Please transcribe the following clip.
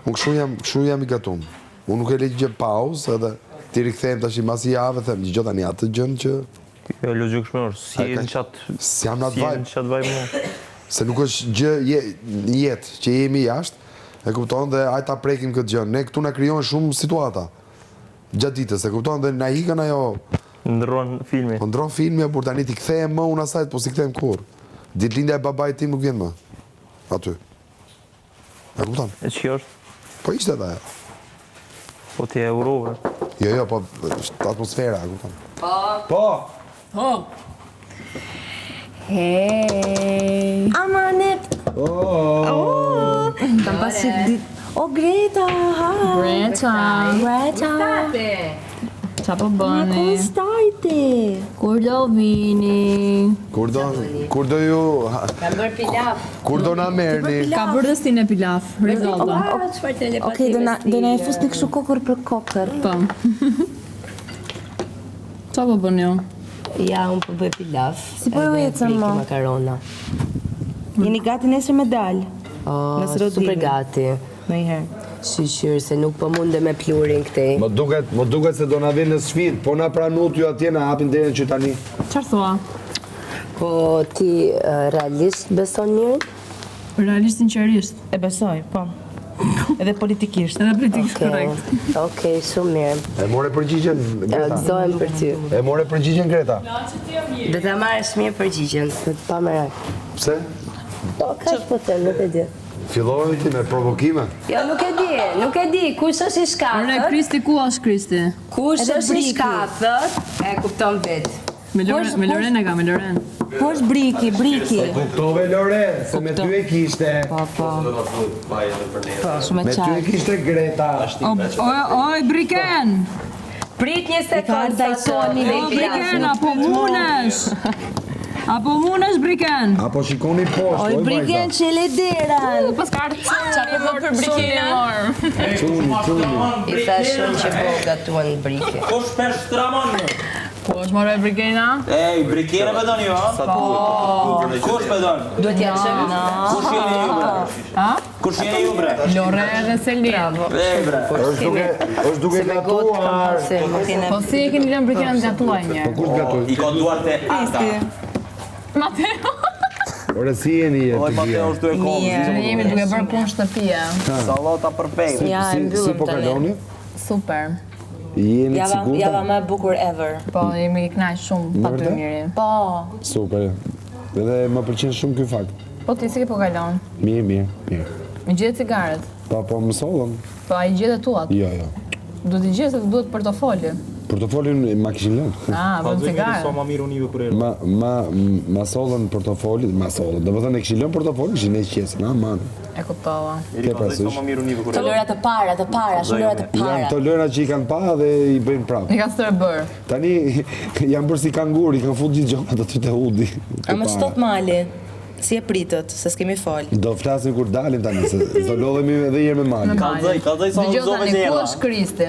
Unë kështu jam I gatum. Unë nuk e le gjë pauzë edhe ti rikthehem tash mbasi javë them gjë tani atë gjën që Jo logjikshmëor, si jeni jam në atë chat vibe më. Se nuk është gjë jetë që jemi jashtë, e kupton dhe hajde ta prekim këtë gjë. Ne këtu na krijon shumë situata gjatë ditës, e kupton dhe na ikën ajo Ndron filmi. Po ndron filmi, por tani ti kthehem më unë asaj, po si kthehem kur. Ditëlindja e babait tim nuk vjen më. Aty. E kupton? E që është? Po ishte edhe ajo. Po ti e urove. Jo, po është atmosfera, e kupton? Po. Hej. Amanit. Kam pasi dit. O Greta, hi. Greta. Qa po bëni? Ku stajti? Kur do vini? Kur do ju Kam bërë pilaf. kur do na merrni? Ka bërë dhe stinë e pilaf, Rizalda. Çfarë telepati? Okej, do na e fusni kështu kokër për kokër. Po. Qa po bëni jo? Ja, unë po bëj pilaf. Si po ju ecën, mo? Makarona. Jeni gati nesër me dal? Nëse do Super dini. gati. Ndonjëherë. Shqyr se nuk po munde me plurin këtej. Më duket se do na vjen në sfidë, po na pranut ju atje na hapin derën që tani. Qarë thua? Po ti realisht beson mirë? Realisht sinqerisht. E besoj, po. Edhe politikisht. Edhe politikisht korrekt. Okej, shumë mirë. E more përgjigjen Greta. Gëzohem për ty. E more përgjigjen Greta. Do ta marrësh mirë përgjigjen, pa merak. Pse? Po, kaq po them, nuk e di. Fillove ti me provokime. Jo, nuk e di, kush është I Ore, shkatët? Kristi, ku është Kristi? Kush Edhe është I briki. shkatët? E kupton vetë. Me Loren e ka, me Loren. Ku është briki? Kuptove Lore, se me ty e kishte. Po. Shumë Me ty e qartë. kishte Greta. Oj, Briken! Prit një sekond, Ricarda, Toni dhe O, Briken, apo munesh? Apo munesh, Briken? Apo shikoni poshtë, Oj, briken që le derën. Pas ka qa po bërë për Brikena? Çuni. I thash shumë që po gatuan brike. Kush pesh stramon? Po, është marrë e Brikena? Ej, brikere me doni, ha? Kush me doni? Duhet t'ja shëm. Kush jeni ju, bre? Ha? Kush jeni ju, bre? Loren dhe Selin. Ej, bre. Është duke gatuar. Po si e keni lënë Brikena në gatuaj një? Kush gatoi? I ka duar te ata. Mateo? Ore si jeni Oj, të Mateo gjithë? është duke kohë. Ne jemi duke bërë punë shtëpia. Sallata perfekte. Ja, e Si mbyllëm po tani. kaloni? Super. Jeni të Java sigurta? më e bukur ever. Po, jemi knaq shumë pa dy Vërtet? mirin. Po. Super. Edhe më pëlqen shumë ky fakt. Po ti si ke po kalon? Mirë. Më gjetë cigaret. Po më sollën? Po a I gjetë tuat? Jo. Do t'i gjetë se duhet portofoli. Portofolin ma kishin lënë. Ah, vëm cigaret. ma mirë unive kur erë. Ma sollën portofolin, ma sollën. Do të thënë e kishin lënë portofolin, ishin e qesën, aman. E kuptova. Ke parasysh? Ma mirë unive kur Të lëra të para, shumë lëra të Janë para. këto lëra që I kanë pa dhe I bëjnë prapë. I ka stërë bërë. Tani janë bërë si kangur, I kanë futur gjithë gjonat aty te hudi. A më shtot mali. Si e pritët, se s'kemi fol. Do flasim kur dalim tani, se do lodhemi edhe herë me mali. Kallëzaj sa Dëgjoj zove tani, që ku jela. është Kristi?